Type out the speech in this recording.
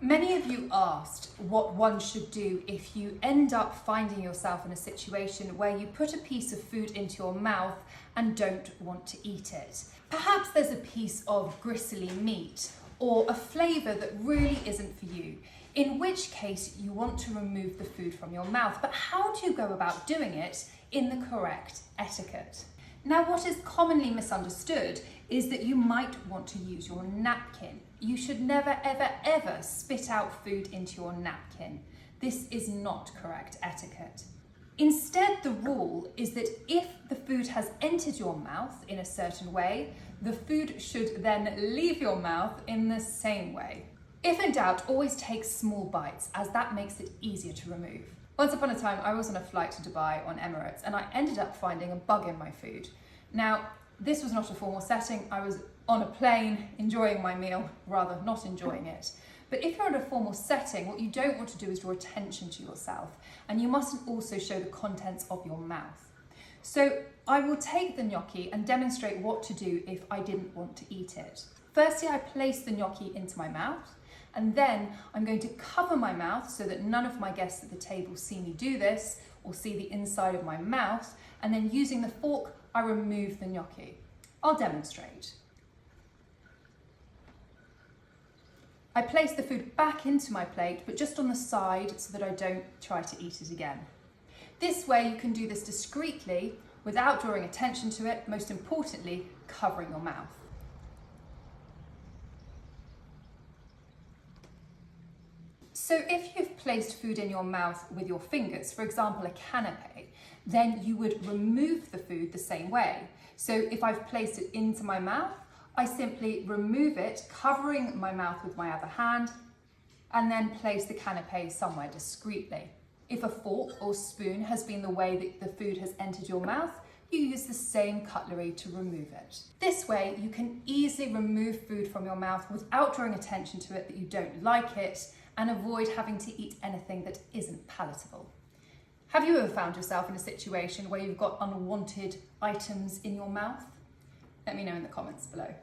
Many of you asked what one should do if you end up finding yourself in a situation where you put a piece of food into your mouth and don't want to eat it. Perhaps there's a piece of gristly meat or a flavour that really isn't for you, in which case you want to remove the food from your mouth. But how do you go about doing it in the correct etiquette? Now, what is commonly misunderstood is that you might want to use your napkin. You should never, ever, ever spit out food into your napkin. This is not correct etiquette. Instead, the rule is that if the food has entered your mouth in a certain way, the food should then leave your mouth in the same way. If in doubt, always take small bites, as that makes it easier to remove. Once upon a time, I was on a flight to Dubai on Emirates, and I ended up finding a bug in my food. Now, this was not a formal setting. I was on a plane enjoying my meal, rather not enjoying it. But if you're in a formal setting, what you don't want to do is draw attention to yourself, and you mustn't also show the contents of your mouth. So I will take the gnocchi and demonstrate what to do if I didn't want to eat it. Firstly, I place the gnocchi into my mouth, and then I'm going to cover my mouth so that none of my guests at the table see me do this or see the inside of my mouth, and then using the fork, I remove the gnocchi. I'll demonstrate. I place the food back into my plate, but just on the side so that I don't try to eat it again. This way you can do this discreetly without drawing attention to it, most importantly, covering your mouth. So if you've placed food in your mouth with your fingers, for example, a canapé, then you would remove the food the same way. So if I've placed it into my mouth, I simply remove it, covering my mouth with my other hand, and then place the canapé somewhere discreetly. If a fork or spoon has been the way that the food has entered your mouth, you use the same cutlery to remove it. This way, you can easily remove food from your mouth without drawing attention to it that you don't like it, and avoid having to eat anything that isn't palatable. Have you ever found yourself in a situation where you've got unwanted items in your mouth? Let me know in the comments below.